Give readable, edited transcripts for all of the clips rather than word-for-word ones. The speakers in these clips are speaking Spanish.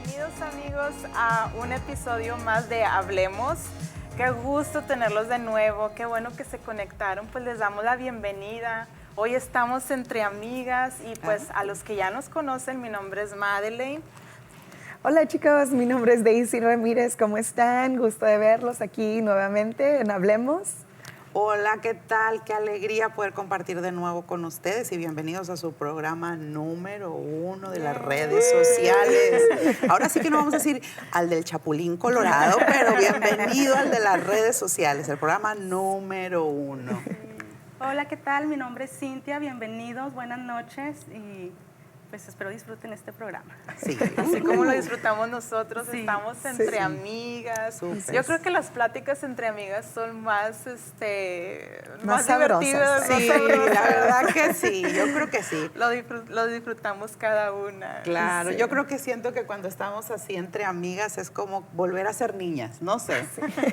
Bienvenidos amigos a un episodio más de Hablemos. Qué gusto tenerlos de nuevo, qué bueno que se conectaron, pues les damos la bienvenida. Hoy estamos entre amigas y pues a los que ya nos conocen, mi nombre es Madeleine. Hola chicos, mi nombre es Daisy Ramírez, ¿cómo están? Gusto de verlos aquí nuevamente en Hablemos. Hola, ¿qué tal? Qué alegría poder compartir de nuevo con ustedes y bienvenidos a su programa número 1 de las redes sociales. Ahora sí que no vamos a decir al del Chapulín Colorado, pero bienvenido al de las redes sociales, el programa número 1. Hola, ¿qué tal? Mi nombre es Cintia, bienvenidos, buenas noches y pues espero disfruten este programa. Sí. Así como lo disfrutamos nosotros, Sí, estamos entre amigas. Súper. Yo creo que las pláticas entre amigas son más, Más divertidas. sabrosas. más Sí, sabrosas. la verdad que sí, yo creo que sí. Lo disfrutamos cada una. Claro, Sí. yo creo que siento que cuando estamos así entre amigas es como volver a ser niñas, no sé,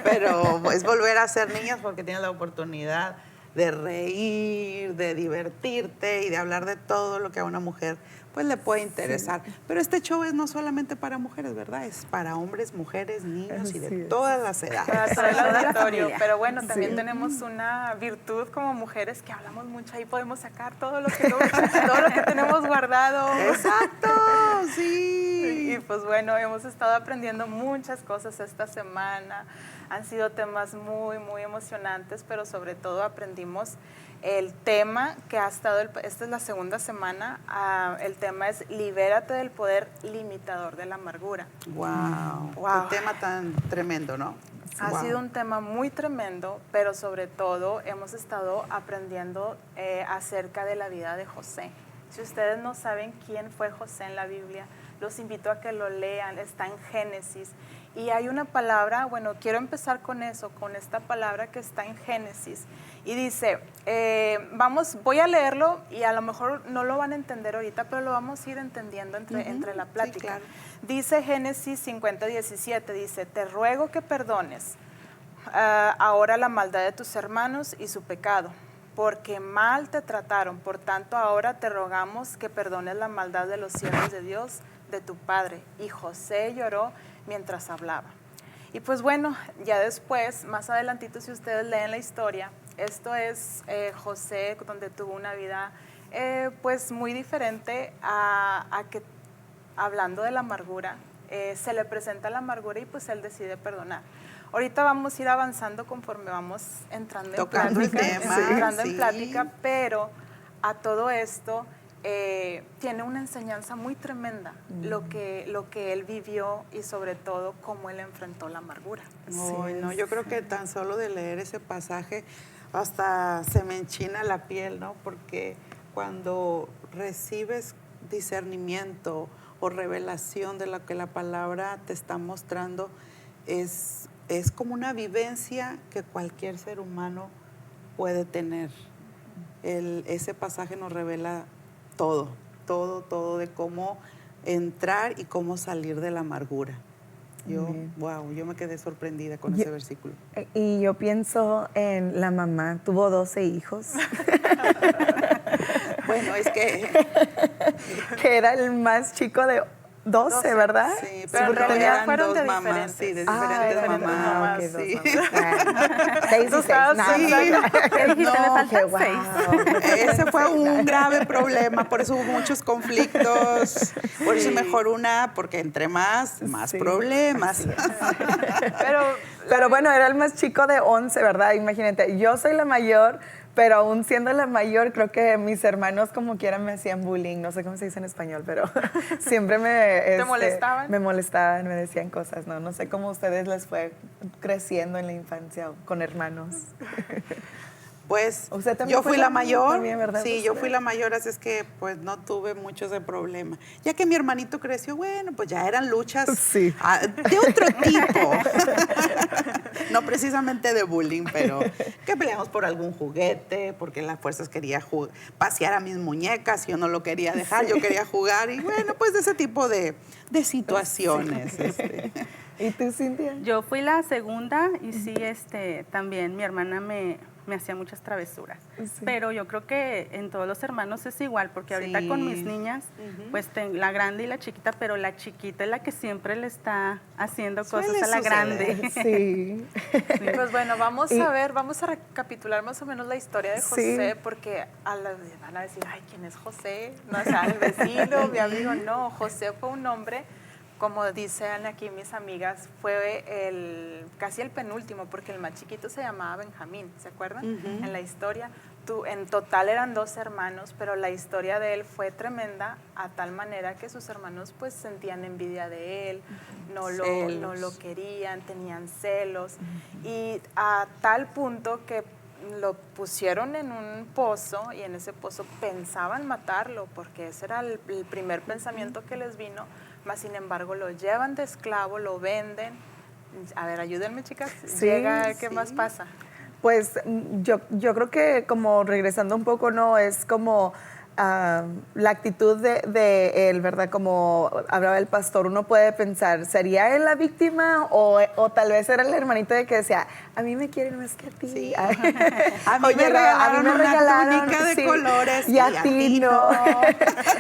pero es volver a ser niñas porque tienes la oportunidad de reír, de divertirte y de hablar de todo lo que a una mujer pues le puede interesar. Pero este show es no solamente para mujeres, ¿verdad? Es para hombres, mujeres, niños y Así de es. todas las edades. Para todo el Toda la auditorio, familia. pero bueno, también Sí. tenemos una virtud como mujeres que hablamos mucho, ahí podemos sacar todo lo que tenemos guardado. Exacto, sí. Y pues bueno, hemos estado aprendiendo muchas cosas esta semana, han sido temas muy, muy emocionantes, pero sobre todo aprendimos el tema que ha estado, esta es la segunda semana, el tema es libérate del poder limitador de la amargura. Wow, Wow. qué tema tan tremendo, ¿no? Ha Wow. sido un tema muy tremendo, pero sobre todo hemos estado aprendiendo acerca de la vida de José. Si ustedes no saben quién fue José en la Biblia, los invito a que lo lean, está en Génesis. Y hay una palabra, bueno, quiero empezar con eso, con esta palabra que está en Génesis. Y dice, voy a leerlo y a lo mejor no lo van a entender ahorita, pero lo vamos a ir entendiendo entre la plática. Sí, claro. Dice Génesis 50:17, dice, te ruego que perdones ahora la maldad de tus hermanos y su pecado, porque mal te trataron, por tanto ahora te rogamos que perdones la maldad de los siervos de Dios, de tu padre. Y José lloró mientras hablaba. Y pues bueno, ya después, más adelantito, si ustedes leen la historia, esto es José, donde tuvo una vida pues muy diferente a que, hablando de la amargura, se le presenta la amargura y pues él decide perdonar. Ahorita vamos a ir avanzando conforme vamos entrando Tocando el tema, en sí. plática, pero a todo esto tiene una enseñanza muy tremenda, lo que él vivió y sobre todo cómo él enfrentó la amargura. Ay, no, yo creo que tan solo de leer ese pasaje hasta se me enchina la piel, ¿no? Porque cuando recibes discernimiento o revelación de lo que la palabra te está mostrando, es como una vivencia que cualquier ser humano puede tener. Ese pasaje nos revela todo de cómo entrar y cómo salir de la amargura. Yo me quedé sorprendida con ese versículo. Y yo pienso en la mamá, tuvo 12 hijos, Bueno, es que que era el más chico de 12, ¿verdad? sí, Pero en porque realidad eran fueron dos de mamás, diferentes. sí, de diferentes diferentes mamás, mamás, sí. Seis y Tú seis. estabas- nada. sí. ¿Qué dijiste? Me faltan qué guau. 6. Ese fue un grave problema, por eso hubo muchos conflictos, por eso es mejor una, porque entre más Sí. problemas. Pero bueno, era el más chico de 11, ¿verdad? Imagínate, yo soy la mayor, pero aún siendo la mayor, creo que mis hermanos como quieran me hacían bullying, no sé cómo se dice en español, pero siempre me... molestaban? Me molestaban, me decían cosas, no sé cómo a ustedes les fue creciendo en la infancia con hermanos. Pues ¿Usted también yo fue fui la la mayor mayor, también, verdad? sí, Pues, yo fui la mayor, así es que pues no tuve mucho ese problema. Ya que mi hermanito creció, bueno, pues ya eran luchas Sí. De otro tipo. No precisamente de bullying, pero que peleamos por algún juguete, porque las fuerzas quería pasear a mis muñecas, yo no lo quería dejar, yo quería jugar y bueno, pues de ese tipo de situaciones. ¿Y tú, Cintia? Yo fui la segunda y sí, también mi hermana me me hacía muchas travesuras. Sí. Pero yo creo que en todos los hermanos es igual, porque ahorita Sí. con mis niñas, pues la grande y la chiquita, pero la chiquita es la que siempre le está haciendo Suele cosas a la suceder. grande. Sí. Pues bueno, vamos Y- a ver, vamos a recapitular más o menos la historia de Sí. José, porque van a decir, ay, ¿quién es José? No, o sea, el vecino, mi amigo, no. José fue un hombre, como dicen aquí mis amigas, fue casi el penúltimo, porque el más chiquito se llamaba Benjamín, ¿se acuerdan? En la historia. En total eran 2 hermanos, pero la historia de él fue tremenda, a tal manera que sus hermanos pues sentían envidia de él, no lo querían, tenían celos, y a tal punto que lo pusieron en un pozo, y en ese pozo pensaban matarlo, porque ese era el primer pensamiento que les vino, mas sin embargo lo llevan de esclavo, lo venden. A ver, ayúdenme, chicas. Sí, ¿Qué más pasa? Pues yo creo que como regresando un poco, ¿no? Es como la actitud de él, ¿verdad? Como hablaba el pastor, uno puede pensar, ¿sería él la víctima o tal vez era el hermanito de que decía, a mí me quieren más que a ti? Sí. Ay. A mí O me llegaba, regalaron una túnica de colores y a ti no.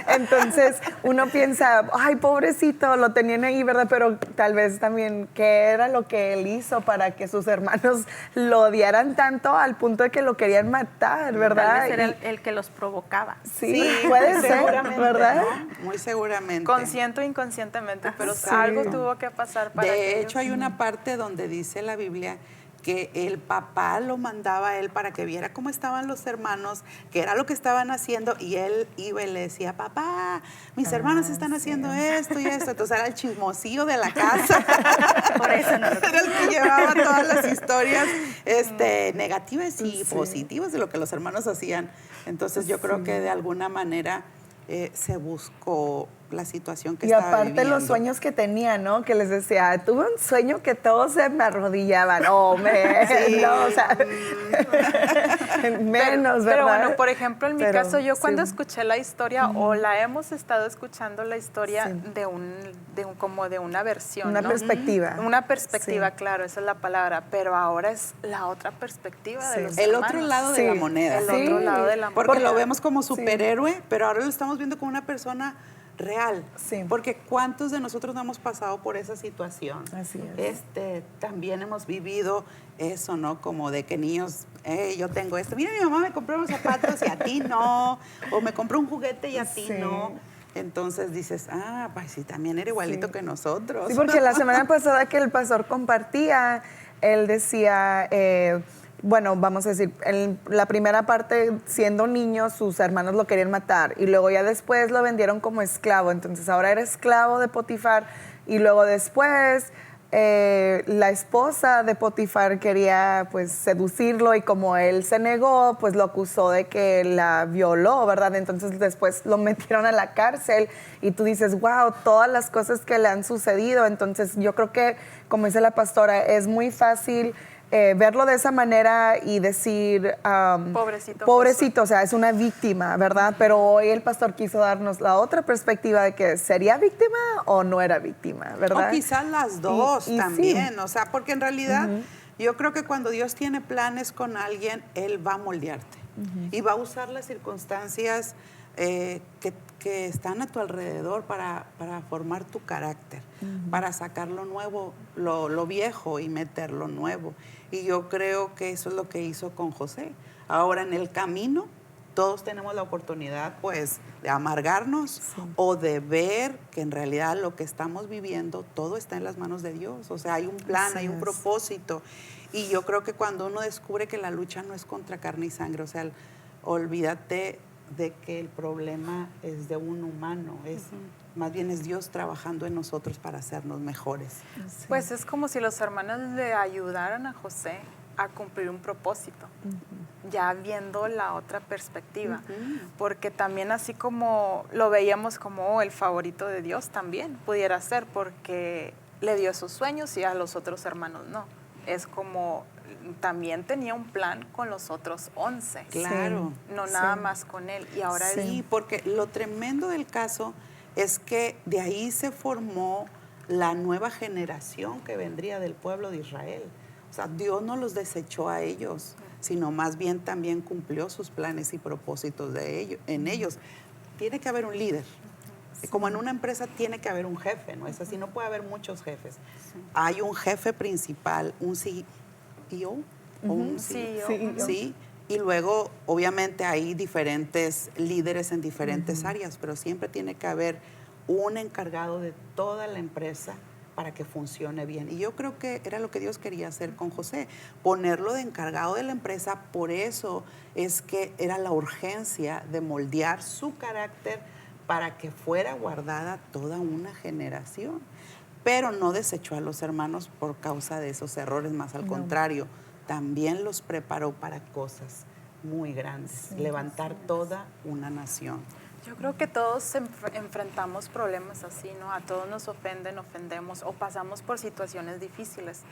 Entonces uno piensa, ay, pobrecito, lo tenían ahí, ¿verdad? Pero tal vez también, ¿qué era lo que él hizo para que sus hermanos lo odiaran tanto al punto de que lo querían matar, ¿verdad? Tal vez era Y- el que los provocaba. Sí, puede ser, seguramente, ¿verdad? ¿no? Muy seguramente. Consciente o inconscientemente, pero Sí. algo tuvo que pasar para que De ellos- hecho, hay una parte donde dice la Biblia que el papá lo mandaba a él para que viera cómo estaban los hermanos, qué era lo que estaban haciendo, y él iba y le decía, papá, mis hermanos están haciendo esto y esto. Entonces era el chismosillo de la casa. Por eso no lo Era el que llevaba todas las historias negativas y positivas de lo que los hermanos hacían. Entonces yo creo que de alguna manera se buscó la situación que Y estaba aparte viviendo. los sueños que tenía, ¿no? Que les decía, tuve un sueño que todos se me arrodillaban. Oh, Sí. no, o sea, menos, ¿verdad? Pero bueno, por ejemplo, en mi Pero, caso, yo cuando sí. escuché la historia, o la hemos estado escuchando la historia Sí. como de una versión, Una ¿no? perspectiva. Una perspectiva, Sí. claro, esa es la palabra, pero ahora es la otra perspectiva de Sí. los El hermanos. otro lado de Sí. la moneda. El Sí. otro lado de la moneda. Porque lo vemos como superhéroe, pero ahora lo estamos viendo como una persona real. Sí. Porque ¿cuántos de nosotros no hemos pasado por esa situación? Así es. También hemos vivido eso, ¿no? Como de que niños, yo tengo esto. Mira, mi mamá me compró unos zapatos y a ti no. O me compró un juguete y a ti Sí. no. Entonces dices, pues sí, también era igualito Sí. que nosotros. Sí, porque la semana pasada que el pastor compartía, él decía, bueno, vamos a decir, en la primera parte, siendo niño, sus hermanos lo querían matar y luego ya después lo vendieron como esclavo, entonces ahora era esclavo de Potifar y luego después la esposa de Potifar quería pues seducirlo y como él se negó, pues lo acusó de que la violó, ¿verdad? Entonces después lo metieron a la cárcel y tú dices, wow, todas las cosas que le han sucedido. Entonces yo creo que, como dice la pastora, es muy fácil verlo de esa manera y decir, pobrecito, o sea, es una víctima, ¿verdad? Pero hoy el pastor quiso darnos la otra perspectiva de que sería víctima o no era víctima, ¿verdad? O quizás las dos Y también, sí. o sea, porque en realidad yo creo que cuando Dios tiene planes con alguien, Él va a moldearte y va a usar las circunstancias que están a tu alrededor para formar tu carácter, para sacar lo nuevo, lo viejo y meter lo nuevo. Y yo creo que eso es lo que hizo con José. Ahora en el camino todos tenemos la oportunidad pues de amargarnos o de ver que en realidad lo que estamos viviendo todo está en las manos de Dios. O sea, hay un plan, Así hay un es. propósito. Y yo creo que cuando uno descubre que la lucha no es contra carne y sangre, o sea, olvídate de que el problema es de un humano, más bien es Dios trabajando en nosotros para hacernos mejores. Pues es como si los hermanos le ayudaran a José a cumplir un propósito, ya viendo la otra perspectiva, porque también así como lo veíamos como el favorito de Dios, también pudiera ser, porque le dio sus sueños y a los otros hermanos no. Es como también tenía un plan con los otros 11. Claro. No nada más con él. Y ahora Sí, porque lo tremendo del caso es que de ahí se formó la nueva generación que vendría del pueblo de Israel. O sea, Dios no los desechó a ellos, sino más bien también cumplió sus planes y propósitos en ellos. Tiene que haber un líder. Como en una empresa tiene que haber un jefe, ¿no es así? No puede haber muchos jefes. Hay un jefe principal, un CEO o un CEO, ¿sí? Y luego, obviamente, hay diferentes líderes en diferentes áreas, pero siempre tiene que haber un encargado de toda la empresa para que funcione bien. Y yo creo que era lo que Dios quería hacer con José, ponerlo de encargado de la empresa. Por eso es que era la urgencia de moldear su carácter para que fuera guardada toda una generación. Pero no desechó a los hermanos por causa de esos errores, más al contrario, también los preparó para cosas muy grandes, levantar toda una nación. Yo creo que todos enfrentamos problemas así, ¿no? A todos nos ofenden, ofendemos o pasamos por situaciones difíciles.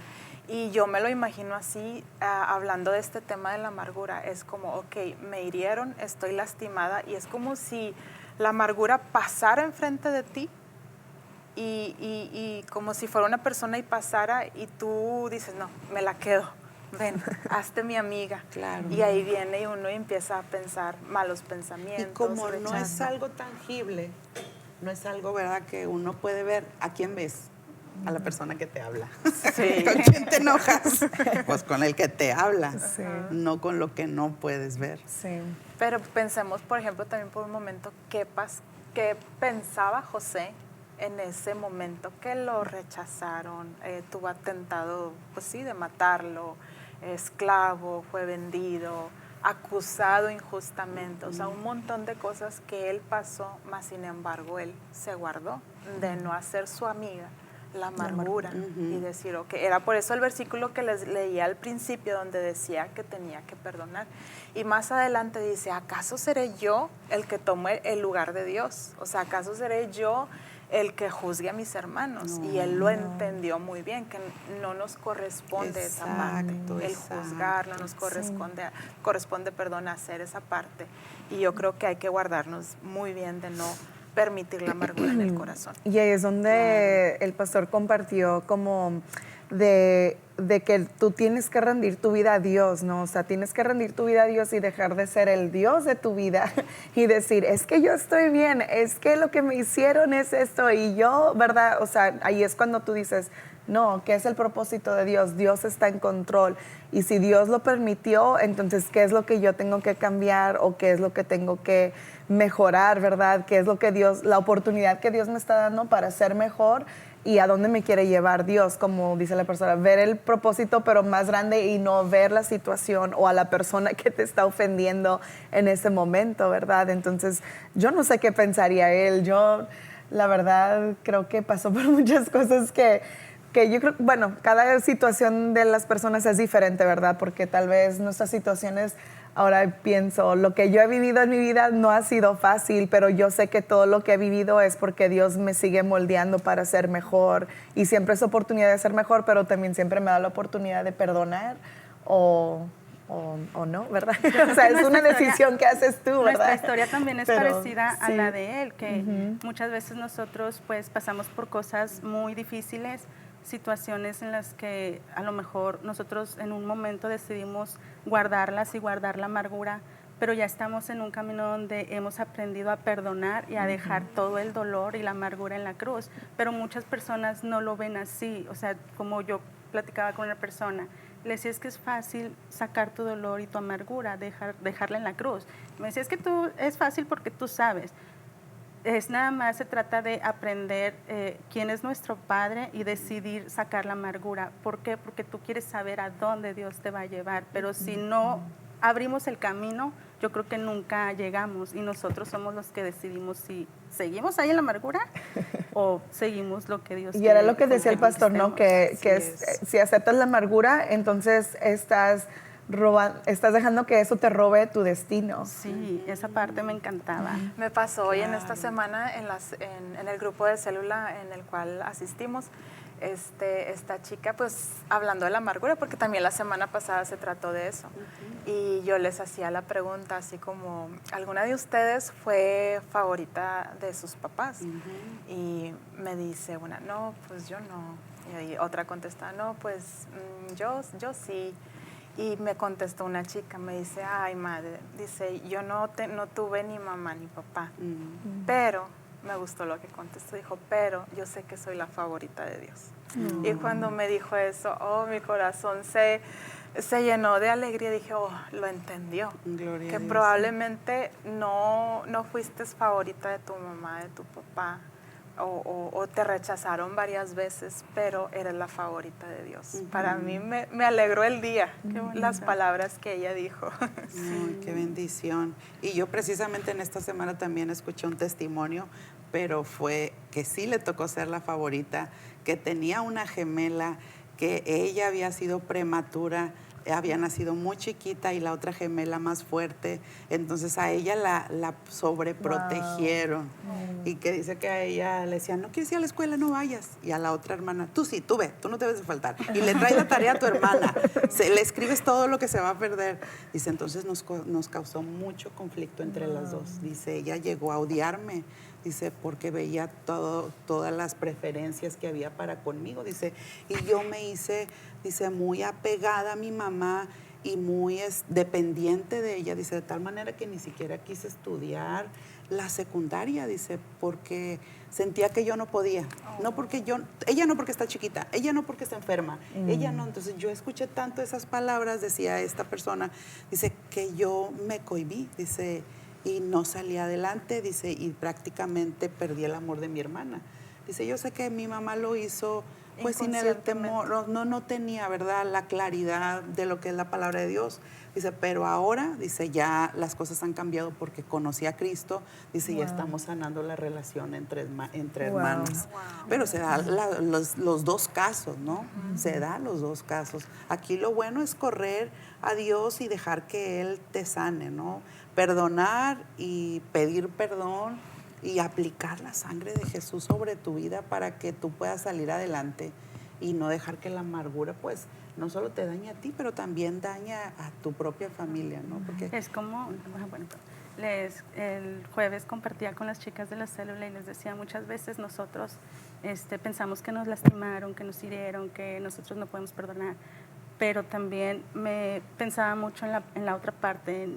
Y yo me lo imagino así, hablando de este tema de la amargura. Es como, ok, me hirieron, estoy lastimada, y es como si la amargura pasara enfrente de ti y como si fuera una persona y pasara, y tú dices, no, me la quedo. Ven, hazte mi amiga. Claro. Y ahí viene y uno empieza a pensar malos pensamientos. Y como rechazo. no es algo tangible, no es algo, ¿verdad?, que uno puede ver. ¿A quién ves? A la persona que te habla. Sí. ¿Con quién te enojas? Pues con el que te habla, Sí. no con lo que no puedes ver. Sí. Pero pensemos, por ejemplo, también por un momento, ¿qué pensaba José en ese momento que lo rechazaron? Tuvo atentado, pues sí, de matarlo, esclavo, fue vendido, acusado injustamente, o sea, un montón de cosas que él pasó, mas sin embargo él se guardó de no hacer su amiga la amargura y decir, ok, era por eso el versículo que les leía al principio donde decía que tenía que perdonar. Y más adelante dice, ¿acaso seré yo el que tome el lugar de Dios? O sea, ¿acaso seré yo el que juzgue a mis hermanos? Y él lo entendió muy bien, que no nos corresponde esa parte, el juzgar, no nos corresponde, perdón, hacer esa parte. Y yo creo que hay que guardarnos muy bien de no permitir la amargura en el corazón. Y ahí es donde el pastor compartió como de que tú tienes que rendir tu vida a Dios, ¿no? O sea, tienes que rendir tu vida a Dios y dejar de ser el Dios de tu vida y decir, es que yo estoy bien, es que lo que me hicieron es esto y yo, ¿verdad? O sea, ahí es cuando tú dices, no, ¿qué es el propósito de Dios? Dios está en control. Y si Dios lo permitió, entonces, ¿qué es lo que yo tengo que cambiar o qué es lo que tengo que mejorar, ¿verdad? ¿Qué es lo que Dios, la oportunidad que Dios me está dando para ser mejor y a dónde me quiere llevar Dios? Como dice la persona, ver el propósito pero más grande y no ver la situación o a la persona que te está ofendiendo en ese momento, ¿verdad? Entonces, yo no sé qué pensaría él. Yo, la verdad, creo que pasó por muchas cosas que yo creo, bueno, cada situación de las personas es diferente, ¿verdad? Porque tal vez nuestras situaciones, ahora pienso, lo que yo he vivido en mi vida no ha sido fácil, pero yo sé que todo lo que he vivido es porque Dios me sigue moldeando para ser mejor y siempre es oportunidad de ser mejor, pero también siempre me da la oportunidad de perdonar o no, ¿verdad? O sea, es una decisión que haces tú, ¿verdad? Nuestra historia también es parecida a sí. la de él, que muchas veces nosotros pues pasamos por cosas muy difíciles, situaciones en las que a lo mejor nosotros en un momento decidimos guardarlas y guardar la amargura, pero ya estamos en un camino donde hemos aprendido a perdonar y a dejar todo el dolor y la amargura en la cruz, pero muchas personas no lo ven así. O sea, como yo platicaba con una persona, le decía, es que es fácil sacar tu dolor y tu amargura, dejarla en la cruz. Me decía, es que es fácil porque tú sabes. Es nada más, se trata de aprender quién es nuestro Padre y decidir sacar la amargura. ¿Por qué? Porque tú quieres saber a dónde Dios te va a llevar, pero si no abrimos el camino, yo creo que nunca llegamos y nosotros somos los que decidimos si seguimos ahí en la amargura o seguimos lo que Dios quiere. Y era lo que decía el pastor, ¿no? Que si aceptas la amargura, entonces estás dejando que eso te robe tu destino. Sí, esa parte me encantaba. Me pasó hoy en esta semana en el grupo de célula en el cual asistimos, esta chica pues hablando de la amargura, porque también la semana pasada se trató de eso. Y yo les hacía la pregunta así como, ¿alguna de ustedes fue favorita de sus papás? Y me dice una, no, pues yo no. Y otra contesta, no, pues yo sí. Y me contestó una chica, me dice, ay madre, dice, yo no tuve ni mamá ni papá, pero me gustó lo que contestó, dijo, pero yo sé que soy la favorita de Dios. Y cuando me dijo eso, mi corazón se llenó de alegría, dije, lo entendió. Gloria que a Dios. Probablemente no fuiste favorita de tu mamá, de tu papá, o te rechazaron varias veces, pero eres la favorita de Dios. Para mí me alegró el día, las palabras que ella dijo. Ay, qué bendición. Y yo precisamente en esta semana también escuché un testimonio, pero fue que sí le tocó ser la favorita, que tenía una gemela, que ella había sido prematura, había nacido muy chiquita y la otra gemela más fuerte, entonces a ella la sobreprotegieron. Wow. Y que dice que a ella le decían, no quieres ir a la escuela, no vayas. Y a la otra hermana, tú sí, tú ve, tú no te debes de faltar. Y le traes la tarea a tu hermana, le escribes todo lo que se va a perder. Dice, entonces nos causó mucho conflicto entre las dos. Dice, ella llegó a odiarme. Dice, porque veía todas las preferencias que había para conmigo. Dice, y yo me hice, dice, muy apegada a mi mamá y muy dependiente de ella. Dice, de tal manera que ni siquiera quise estudiar la secundaria. Dice, porque sentía que yo no podía. No porque ella no porque está chiquita, ella no porque está enferma, ella no. Entonces yo escuché tanto esas palabras, decía esta persona, dice, que yo me cohibí, dice, y no salí adelante, dice, y prácticamente perdí el amor de mi hermana. Dice, yo sé que mi mamá lo hizo pues sin el temor, no tenía, ¿verdad?, la claridad de lo que es la palabra de Dios. Dice, pero ahora, dice, ya las cosas han cambiado porque conocí a Cristo, dice, ya estamos sanando la relación entre hermanos. Pero se da los dos casos, ¿no? Se da los dos casos. Aquí lo bueno es correr a Dios y dejar que Él te sane, ¿no? Perdonar y pedir perdón y aplicar la sangre de Jesús sobre tu vida para que tú puedas salir adelante y no dejar que la amargura, pues, no solo te dañe a ti, pero también daña a tu propia familia, ¿no? Porque es como, bueno, el jueves compartía con las chicas de la célula y les decía, muchas veces nosotros pensamos que nos lastimaron, que nos hirieron, que nosotros no podemos perdonar, pero también me pensaba mucho en la otra parte.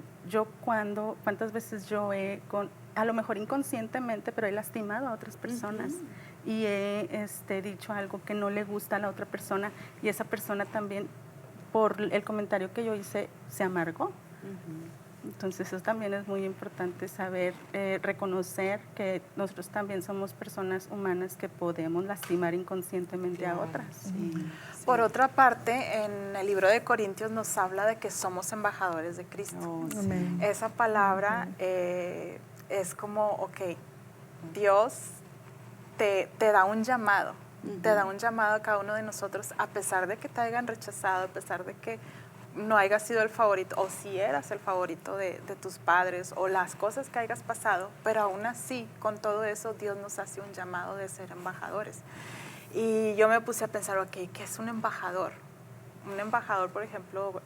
¿Cuántas veces yo a lo mejor inconscientemente, pero he lastimado a otras personas y he dicho algo que no le gusta a la otra persona y esa persona también, por el comentario que yo hice, se amargó? Entonces eso también es muy importante saber reconocer que nosotros también somos personas humanas que podemos lastimar inconscientemente a otras. Sí. Por otra parte, en el libro de Corintios nos habla de que somos embajadores de Cristo. Esa palabra es como, ok, Dios te da un llamado, te da un llamado a cada uno de nosotros, a pesar de que te hayan rechazado, a pesar de que no hayas sido el favorito, o si eras el favorito de tus padres, o las cosas que hayas pasado, pero aún así, con todo eso, Dios nos hace un llamado de ser embajadores. Y yo me puse a pensar, ok, ¿qué es un embajador? Un embajador, por ejemplo,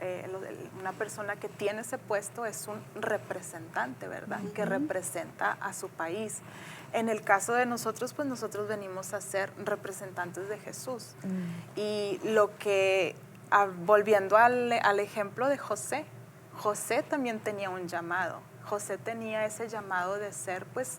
una persona que tiene ese puesto es un representante, ¿verdad? Que representa a su país. En el caso de nosotros, pues nosotros venimos a ser representantes de Jesús. Y volviendo al ejemplo de José, José también tenía un llamado. José tenía ese llamado de ser, pues,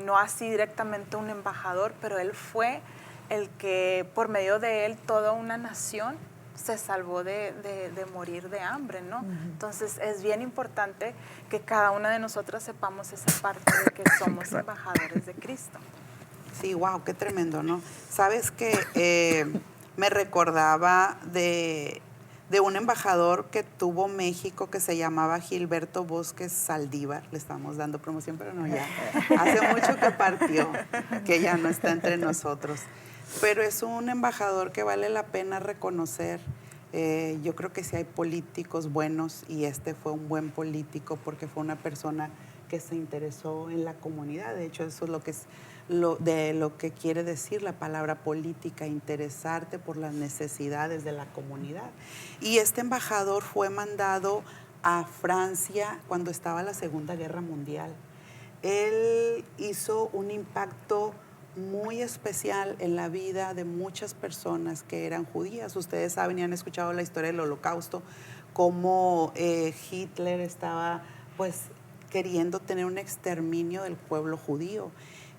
no así directamente un embajador, pero él fue el que, por medio de él, toda una nación se salvó de morir de hambre, ¿no? Entonces, es bien importante que cada una de nosotras sepamos esa parte de que somos embajadores de Cristo. Sí, wow, qué tremendo, ¿no? Sabes que me recordaba de un embajador que tuvo México que se llamaba Gilberto Bosques Saldívar. Le estamos dando promoción, pero no, ya. Hace mucho que partió, que ya no está entre nosotros. Pero es un embajador que vale la pena reconocer. Yo creo que sí hay políticos buenos y este fue un buen político porque fue una persona que se interesó en la comunidad. De hecho, eso es lo que quiere decir la palabra política, interesarte por las necesidades de la comunidad. Y este embajador fue mandado a Francia cuando estaba la Segunda Guerra Mundial. Él hizo un impacto muy especial en la vida de muchas personas que eran judías. Ustedes saben y han escuchado la historia del Holocausto, cómo Hitler estaba pues queriendo tener un exterminio del pueblo judío.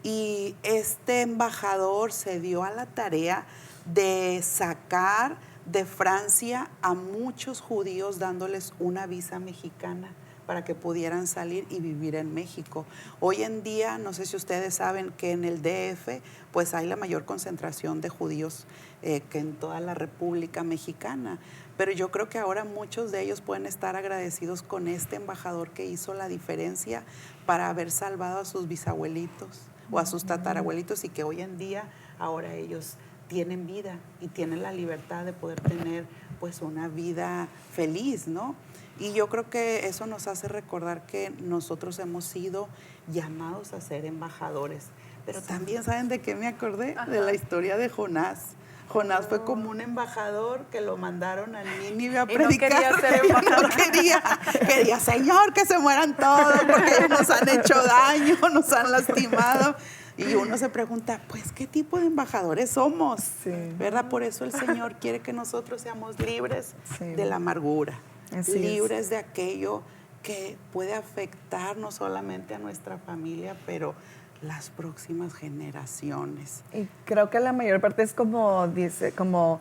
Y este embajador se dio a la tarea de sacar de Francia a muchos judíos dándoles una visa mexicana para que pudieran salir y vivir en México. Hoy en día, no sé si ustedes saben que en el DF pues hay la mayor concentración de judíos que en toda la República Mexicana. Pero yo creo que ahora muchos de ellos pueden estar agradecidos con este embajador que hizo la diferencia para haber salvado a sus bisabuelitos o a sus tatarabuelitos, y que hoy en día ahora ellos tienen vida y tienen la libertad de poder tener pues una vida feliz, ¿no? Y yo creo que eso nos hace recordar que nosotros hemos sido llamados a ser embajadores. Pero también, ¿saben de qué me acordé? De la historia de Jonás. Jonás fue como un embajador que lo mandaron a Nínive a predicar. Y no quería ser embajador. No quería, Señor, que se mueran todos porque ellos nos han hecho daño, nos han lastimado. Y uno se pregunta, pues, ¿qué tipo de embajadores somos? Sí. ¿Verdad? Por eso el Señor quiere que nosotros seamos libres Sí. de la amargura, Así libres de aquello que puede afectar no solamente a nuestra familia, pero las próximas generaciones. Y creo que la mayor parte es como dice, como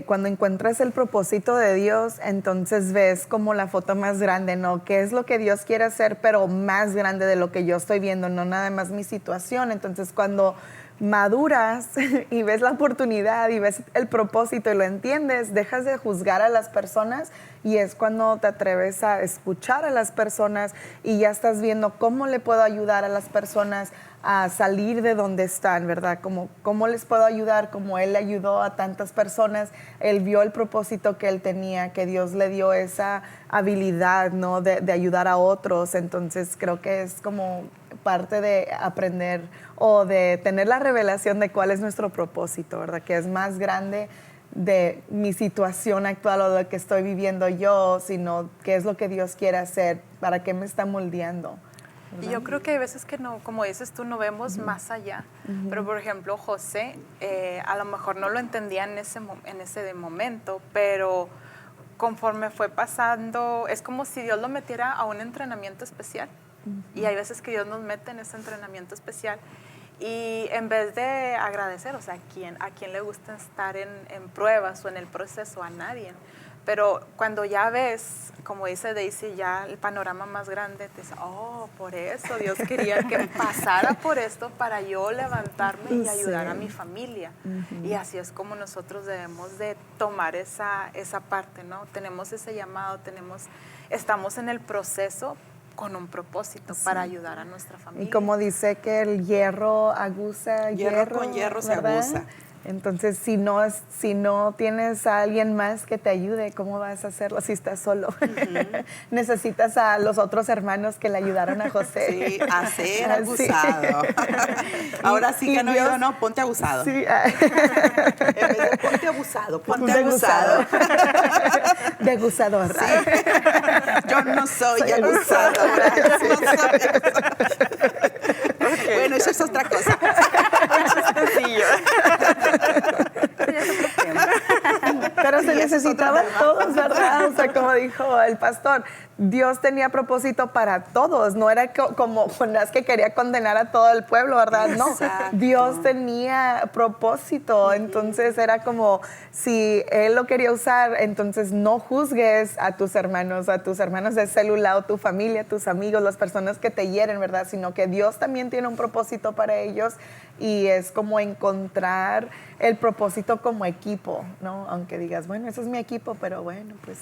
cuando encuentras el propósito de Dios, entonces ves como la foto más grande, ¿no? ¿Qué es lo que Dios quiere hacer, pero más grande de lo que yo estoy viendo, no nada más mi situación? Entonces, cuando maduras y ves la oportunidad y ves el propósito y lo entiendes, dejas de juzgar a las personas, y es cuando te atreves a escuchar a las personas y ya estás viendo cómo le puedo ayudar a las personas a salir de donde están, ¿verdad? Cómo les puedo ayudar, como Él le ayudó a tantas personas. Él vio el propósito que Él tenía, que Dios le dio esa habilidad, ¿no? De ayudar a otros. Entonces creo que es como parte de aprender o de tener la revelación de cuál es nuestro propósito, ¿verdad? Que es más grande de mi situación actual o de lo que estoy viviendo yo, sino qué es lo que Dios quiere hacer, para qué me está moldeando. Y yo creo que hay veces que no, como dices tú, no vemos más allá. Pero, por ejemplo, José, a lo mejor no lo entendía en ese momento, pero conforme fue pasando, es como si Dios lo metiera a un entrenamiento especial. Y hay veces que Dios nos mete en ese entrenamiento especial. Y en vez de agradecer, o sea, ¿a quién le gusta estar en pruebas o en el proceso? A nadie. Pero cuando ya ves, como dice Daisy, ya el panorama más grande, te dice, oh, por eso Dios quería que pasara por esto para yo levantarme y ayudar a mi familia. Y así es como nosotros debemos de tomar esa parte, ¿no? Tenemos ese llamado, estamos en el proceso con un propósito para ayudar a nuestra familia. Y como dice que el hierro aguza Hierro con hierro se aguza. Entonces, si no tienes a alguien más que te ayude, ¿cómo vas a hacerlo si estás solo? Necesitas a los otros hermanos que le ayudaron a José. Sí, a ser abusado. Sí. Ahora sí que no Dios, digo, no, ponte abusado. Sí. En vez de ponte abusado, ponte abusado. Degusador. Sí. Yo no soy abusadora. No soy abusadora. Bueno, eso es otra cosa. Pero se necesitaban todos, ¿verdad? O sea, como dijo el pastor, Dios tenía propósito para todos. No era como Jonás, que quería condenar a todo el pueblo, ¿verdad? No, Exacto. Dios tenía propósito. Entonces era como, si Él lo quería usar, entonces no juzgues a tus hermanos de célula o tu familia, tus amigos, las personas que te hieren, ¿verdad? Sino que Dios también tiene un propósito para ellos, y es como encontrar el propósito como equipo, ¿no? Aunque digas, bueno, ese es mi equipo, pero bueno, pues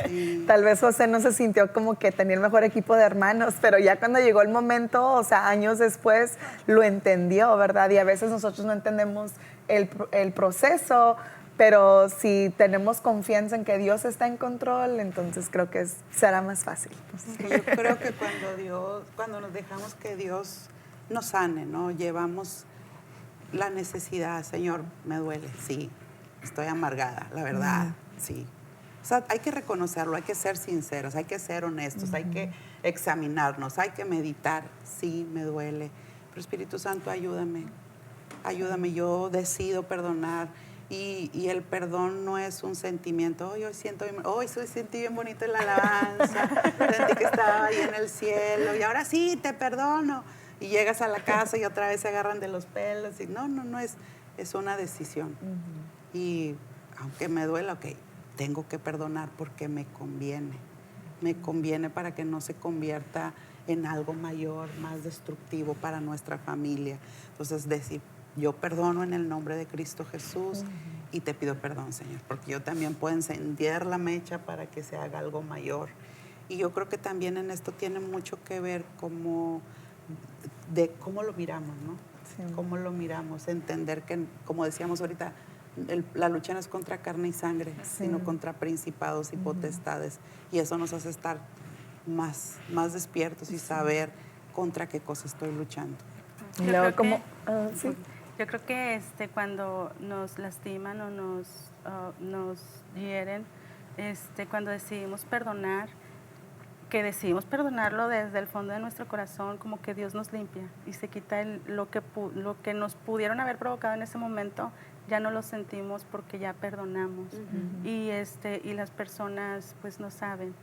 Sí. tal vez José no se sintió como que tenía el mejor equipo de hermanos, pero ya cuando llegó el momento, o sea, años después, lo entendió, ¿verdad? Y a veces nosotros no entendemos el proceso, pero si tenemos confianza en que Dios está en control, entonces creo que será más fácil. Yo creo que cuando nos dejamos que Dios nos sane, ¿no? Llevamos la necesidad, Señor, me duele, sí, estoy amargada, la verdad, sí. O sea, hay que reconocerlo, hay que ser sinceros, hay que ser honestos, hay que examinarnos, hay que meditar, sí, me duele, pero Espíritu Santo, ayúdame ayúdame, yo decido perdonar. Y el perdón no es un sentimiento, hoy sentí bien bonito en la alabanza, sentí que estaba ahí en el cielo y ahora sí, te perdono. Y llegas a la casa y otra vez se agarran de los pelos. Y no es una decisión. Y aunque me duela, ok, tengo que perdonar porque me conviene para que no se convierta en algo mayor, más destructivo para nuestra familia. Entonces decir, yo perdono en el nombre de Cristo Jesús y te pido perdón, Señor, porque yo también puedo encender la mecha para que se haga algo mayor. Y yo creo que también en esto tiene mucho que ver de cómo lo miramos, ¿no? Sí. Cómo lo miramos, entender que, como decíamos ahorita, la lucha no es contra carne y sangre, sino contra principados y potestades. Y eso nos hace estar más despiertos y saber contra qué cosa estoy luchando. Yo creo que cuando nos lastiman o nos hieren, cuando decidimos perdonar, que decidimos perdonarlo desde el fondo de nuestro corazón, como que Dios nos limpia y se quita lo que nos pudieron haber provocado en ese momento, ya no lo sentimos porque ya perdonamos. Y las personas pues no saben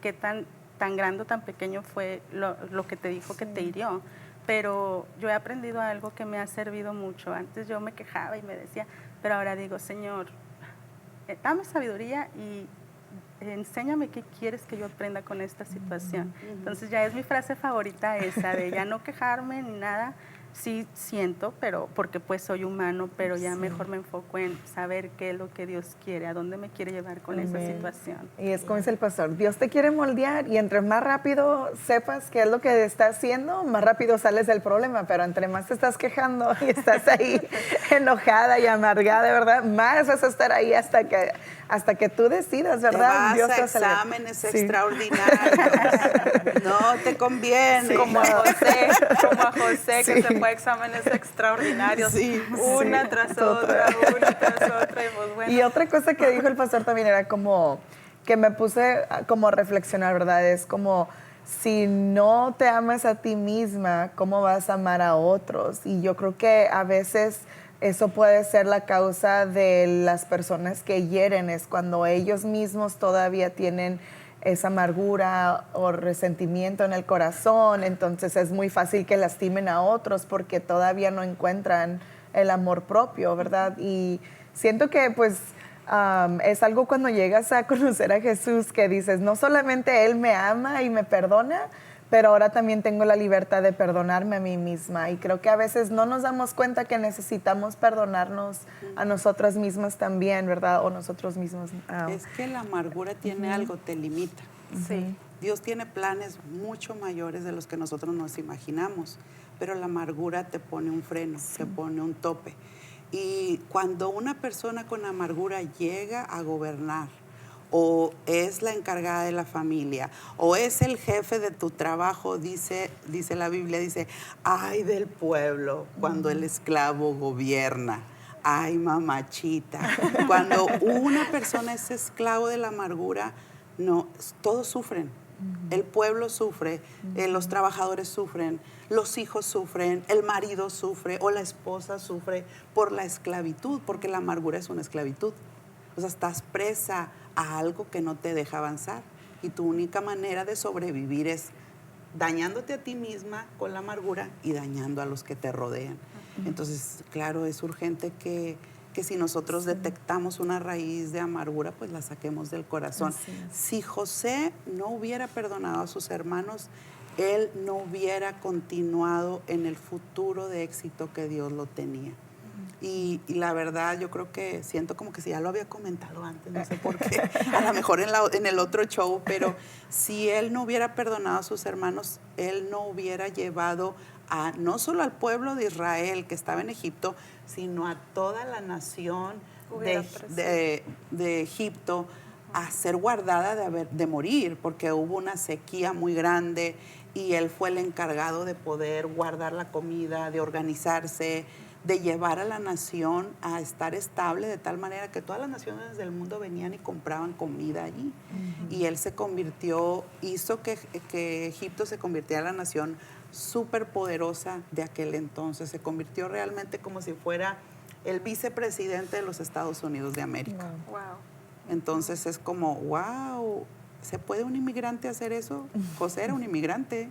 qué tan grande o tan pequeño fue lo que te dijo que te hirió. Pero yo he aprendido algo que me ha servido mucho. Antes yo me quejaba y me decía, pero ahora digo, Señor, dame sabiduría y enséñame qué quieres que yo aprenda con esta situación. Entonces ya es mi frase favorita esa, de ya no quejarme ni nada. Sí siento, pero porque pues soy humano, pero ya mejor me enfoco en saber qué es lo que Dios quiere, a dónde me quiere llevar con esa situación. Y es como dice el pastor, Dios te quiere moldear y entre más rápido sepas qué es lo que está haciendo, más rápido sales del problema, pero entre más te estás quejando y estás ahí enojada y amargada, de verdad, más vas a estar ahí hasta que tú decidas, ¿verdad? Te vas a exámenes extraordinarios. No te conviene. Sí. Como a José que se fue a exámenes extraordinarios, una tras otra, y pues bueno. Y otra cosa que dijo el pastor también era como que me puse como a reflexionar, ¿verdad? Es como, si no te amas a ti misma, ¿cómo vas a amar a otros? Y yo creo que a veces eso puede ser la causa de las personas que hieren, es cuando ellos mismos todavía tienen esa amargura o resentimiento en el corazón, entonces es muy fácil que lastimen a otros porque todavía no encuentran el amor propio, ¿verdad? Y siento que pues es algo cuando llegas a conocer a Jesús que dices, no solamente Él me ama y me perdona, pero ahora también tengo la libertad de perdonarme a mí misma. Y creo que a veces no nos damos cuenta que necesitamos perdonarnos a nosotras mismas también, ¿verdad? O nosotros mismos. Es que la amargura tiene algo, te limita. Sí. Dios tiene planes mucho mayores de los que nosotros nos imaginamos, pero la amargura te pone un freno, te pone un tope. Y cuando una persona con amargura llega a gobernar, o es la encargada de la familia, o es el jefe de tu trabajo, dice la Biblia, dice, ay del pueblo cuando el esclavo gobierna, ay mamachita. Cuando una persona es esclavo de la amargura, no, todos sufren. El pueblo sufre, los trabajadores sufren, los hijos sufren, el marido sufre o la esposa sufre por la esclavitud, porque la amargura es una esclavitud. O sea, estás presa a algo que no te deja avanzar y tu única manera de sobrevivir es dañándote a ti misma con la amargura y dañando a los que te rodean. Entonces, claro, es urgente que si nosotros detectamos una raíz de amargura, pues la saquemos del corazón. Si José no hubiera perdonado a sus hermanos, él no hubiera continuado en el futuro de éxito que Dios lo tenía. Y la verdad, yo creo que siento como que si ya lo había comentado antes, no sé por qué, a lo mejor en el otro show, pero si él no hubiera perdonado a sus hermanos, él no hubiera llevado no solo al pueblo de Israel que estaba en Egipto, sino a toda la nación de Egipto a ser guardada de morir, porque hubo una sequía muy grande y él fue el encargado de poder guardar la comida, de organizarse, de llevar a la nación a estar estable de tal manera que todas las naciones del mundo venían y compraban comida allí. Y él hizo que Egipto se convirtiera en la nación súper poderosa de aquel entonces. Se convirtió realmente como si fuera el vicepresidente de los Estados Unidos de América. Wow. Entonces es como, wow, ¿se puede un inmigrante hacer eso? José era un inmigrante.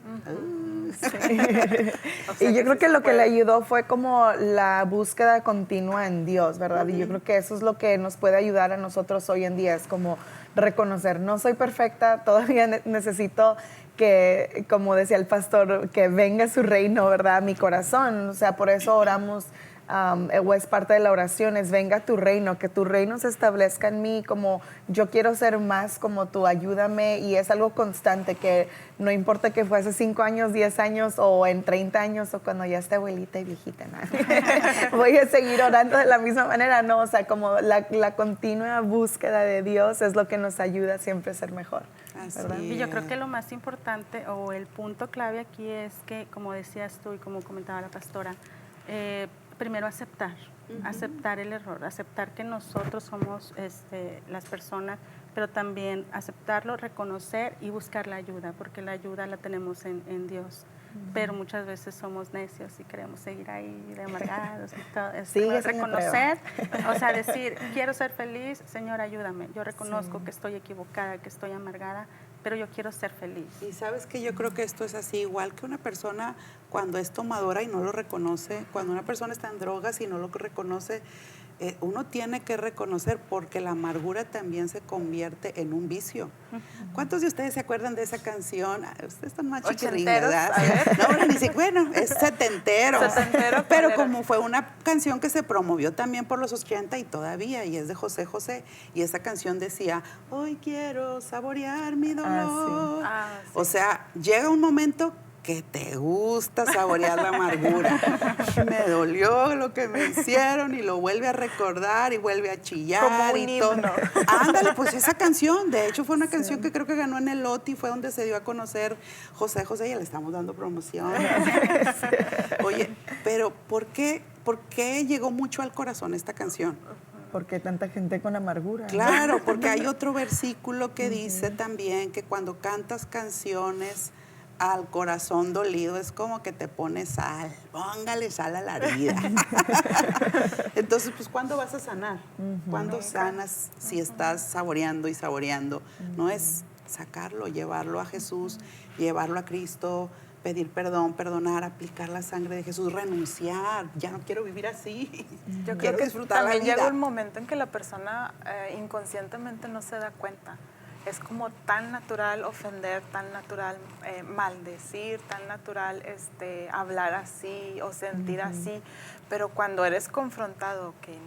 Y yo creo que lo que le ayudó fue como la búsqueda continua en Dios, ¿verdad? Y yo creo que eso es lo que nos puede ayudar a nosotros hoy en día, es como reconocer, no soy perfecta, todavía necesito que, como decía el pastor, que venga su reino, ¿verdad? A mi corazón. O sea, por eso oramos, o es parte de la oración, es venga tu reino, que tu reino se establezca en mí, como yo quiero ser más como tú, ayúdame, y es algo constante, que no importa que fue hace 5 años, 10 años, o en 30 años, o cuando ya esté abuelita y viejita, ¿no? Voy a seguir orando de la misma manera, no, o sea, como la continua búsqueda de Dios es lo que nos ayuda siempre a ser mejor. ¿verdad? Y yo creo que lo más importante o el punto clave aquí es que, como decías tú y como comentaba la pastora, primero aceptar el error, aceptar que nosotros somos las personas, pero también aceptarlo, reconocer y buscar la ayuda, porque la ayuda la tenemos en Dios. Pero muchas veces somos necios y queremos seguir ahí de amargados y todo. Es reconocer, o sea, decir, quiero ser feliz, Señor, ayúdame. Yo reconozco que estoy equivocada, que estoy amargada, pero yo quiero ser feliz. Y sabes que yo creo que esto es así, igual que una persona cuando es tomadora y no lo reconoce, cuando una persona está en drogas y no lo reconoce, uno tiene que reconocer, porque la amargura también se convierte en un vicio. ¿Cuántos de ustedes se acuerdan de esa canción? Ustedes están más chiquirrín, ¿verdad? No, ni siquiera, bueno, es setentero. Pero como fue una canción que se promovió también por los 80 y todavía, y es de José José, y esa canción decía, hoy quiero saborear mi dolor. Sí. O sea, llega un momento que te gusta saborear la amargura. Me dolió lo que me hicieron y lo vuelve a recordar y vuelve a chillar. Como un y todo. himno. Ándale, pues esa canción, de hecho fue una canción que creo que ganó en el OTI, fue donde se dio a conocer José José, y le estamos dando promoción. Oye, pero ¿por qué llegó mucho al corazón esta canción? Porque tanta gente con amargura. Claro, porque hay otro versículo que dice también que cuando cantas canciones al corazón dolido es como que te pones sal, póngale sal a la herida. Entonces, pues, ¿cuándo vas a sanar? ¿Cuándo sanas si estás saboreando y saboreando? No es sacarlo, llevarlo a Jesús, llevarlo a Cristo, pedir perdón, perdonar, aplicar la sangre de Jesús, renunciar. Ya no quiero vivir así. Yo Quiero creo que disfrutar la también vida. llega un momento en que la persona inconscientemente no se da cuenta. Es como tan natural ofender, tan natural maldecir, tan natural hablar así o sentir así, pero cuando eres confrontado, que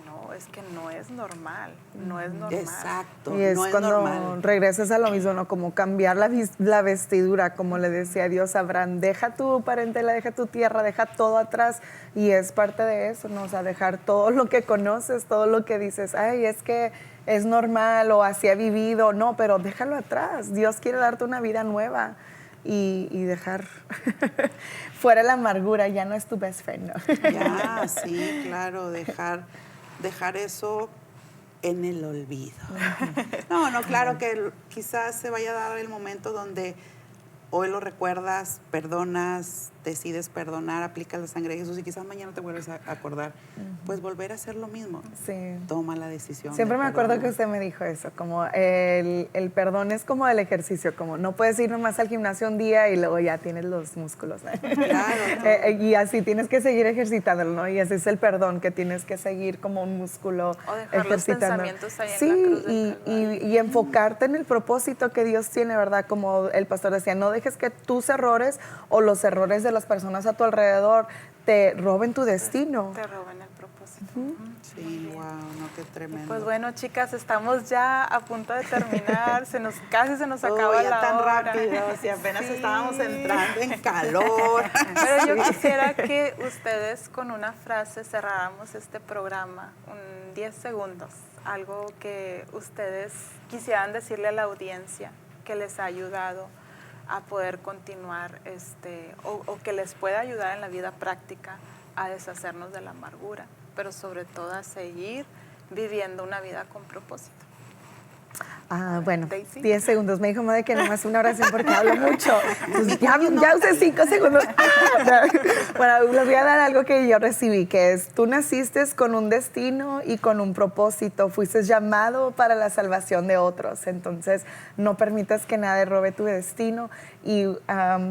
no es normal, no es normal. Exacto, Y es no es cuando normal. regresas a lo mismo, ¿no? Como cambiar la vestidura, como le decía Dios a Abraham, deja tu parentela, deja tu tierra, deja todo atrás, y es parte de eso, ¿no? O sea, dejar todo lo que conoces, todo lo que dices, ay, es que es normal o así ha vivido, no, pero déjalo atrás. Dios quiere darte una vida nueva y dejar fuera la amargura, ya no es tu best friend, ¿no? Ya, sí, claro, dejar eso en el olvido. No, claro que quizás se vaya a dar el momento donde hoy lo recuerdas, perdonas, decides perdonar, aplicas la sangre de Jesús y quizás mañana te vuelves a acordar. Pues volver a hacer lo mismo. Sí. Toma la decisión. Siempre me acuerdo que usted me dijo eso, como el perdón es como el ejercicio, como no puedes ir nomás al gimnasio un día y luego ya tienes los músculos, ¿no? Claro. Y así tienes que seguir ejercitándolo, ¿no? Y así es el perdón, que tienes que seguir como un músculo O dejar los pensamientos ahí sí, en la cruz del Calvario. y enfocarte en el propósito que Dios tiene, ¿verdad? Como el pastor decía, no dejes que tus errores o los errores de las personas a tu alrededor te roben tu destino. Te roben el propósito. Sí, wow, no, qué tremendo. Pues bueno, chicas, estamos ya a punto de terminar, casi se nos acaba ya la tan hora. rápido, si apenas Sí. estábamos entrando en calor. Pero yo quisiera que ustedes con una frase cerráramos este programa, 10 segundos, algo que ustedes quisieran decirle a la audiencia que les ha ayudado a poder continuar o que les pueda ayudar en la vida práctica a deshacernos de la amargura, pero sobre todo a seguir viviendo una vida con propósito. Bueno, Daisy. 10 segundos. Me dijo de que nomás una oración porque hablo mucho. Pues ya usé 5 segundos. Bueno, les voy a dar algo que yo recibí, que es, tú naciste con un destino y con un propósito. Fuiste llamado para la salvación de otros. Entonces, no permitas que nadie robe tu destino y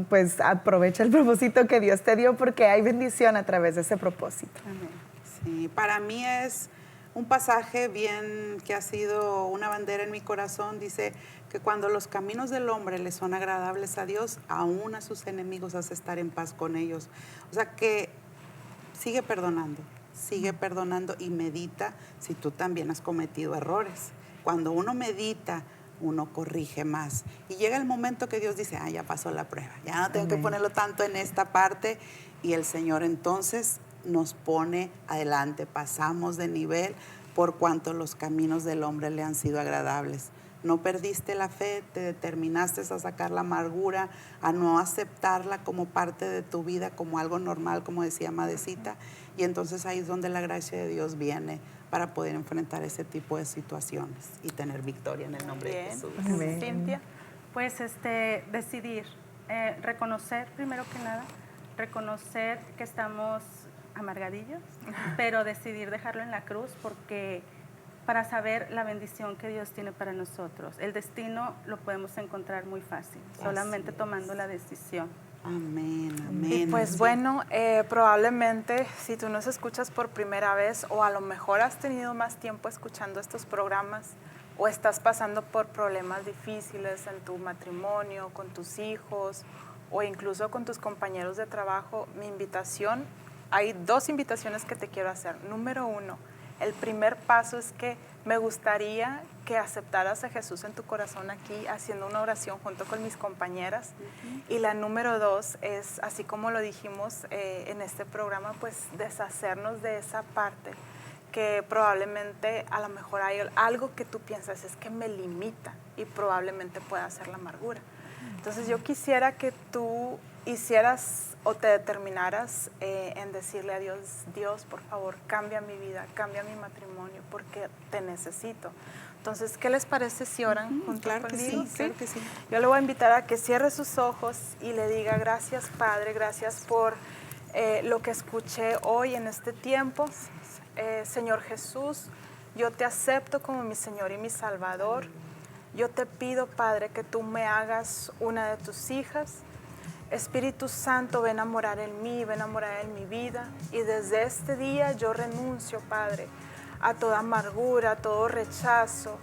pues aprovecha el propósito que Dios te dio porque hay bendición a través de ese propósito. Amén. Sí, para mí es un pasaje bien que ha sido una bandera en mi corazón. Dice que cuando los caminos del hombre le son agradables a Dios, aún a sus enemigos hace estar en paz con ellos. O sea que sigue perdonando y medita si tú también has cometido errores. Cuando uno medita, uno corrige más. Y llega el momento que Dios dice, ya pasó la prueba, ya no tengo que ponerlo tanto en esta parte. Y el Señor entonces nos pone adelante, pasamos de nivel por cuanto los caminos del hombre le han sido agradables. No perdiste la fe, te determinaste a sacar la amargura, a no aceptarla como parte de tu vida, como algo normal, como decía Madecita, y entonces ahí es donde la gracia de Dios viene para poder enfrentar ese tipo de situaciones y tener victoria en el nombre de Jesús. Amén. Cintia. Pues decidir, reconocer primero que nada, reconocer que estamos amargadillos, pero decidir dejarlo en la cruz porque para saber la bendición que Dios tiene para nosotros. El destino lo podemos encontrar muy fácil, solamente tomando la decisión. Amén, amén. Y pues bueno, probablemente si tú nos escuchas por primera vez o a lo mejor has tenido más tiempo escuchando estos programas o estás pasando por problemas difíciles en tu matrimonio, con tus hijos o incluso con tus compañeros de trabajo, mi invitación, hay 2 invitaciones que te quiero hacer. Número 1, el primer paso es que me gustaría que aceptaras a Jesús en tu corazón aquí, haciendo una oración junto con mis compañeras. Y la número 2 es, así como lo dijimos en este programa, pues deshacernos de esa parte que probablemente a lo mejor hay algo que tú piensas es que me limita y probablemente pueda ser la amargura. Entonces yo quisiera que tú hicieras o te determinaras en decirle a Dios, Dios, por favor, cambia mi vida, cambia mi matrimonio, porque te necesito. Entonces, ¿qué les parece si oran junto claro conmigo? Que sí, claro que sí. Yo le voy a invitar a que cierre sus ojos y le diga, gracias, Padre, gracias por lo que escuché hoy en este tiempo. Señor Jesús, yo te acepto como mi Señor y mi Salvador. Yo te pido, Padre, que tú me hagas una de tus hijas. Espíritu Santo, ven a morar en mí, ven a morar en mi vida. Y desde este día yo renuncio, Padre, a toda amargura, a todo rechazo,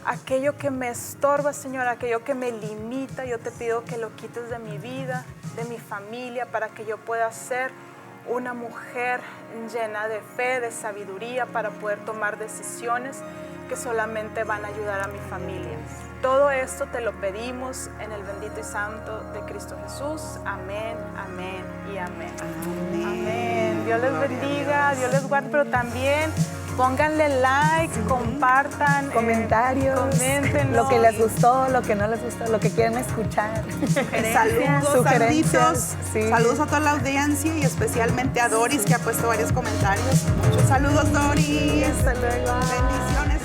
aquello que me estorba, Señor, aquello que me limita. Yo te pido que lo quites de mi vida, de mi familia, para que yo pueda ser una mujer llena de fe, de sabiduría, para poder tomar decisiones que solamente van a ayudar a mi familia. Todo esto te lo pedimos en el bendito y santo de Cristo Jesús. Amén, amén y amén. Amén. Amén. Dios les bendiga, Dios les guarde, pero también pónganle like, compartan, Comentarios, coméntenos. lo que les gustó, lo que no les gustó, lo que quieren escuchar. Saludos, sugerencias, saluditos, sí. saludos a toda la audiencia y especialmente a Doris que ha puesto varios comentarios. Muchos saludos, Doris. Hasta luego. Bendiciones.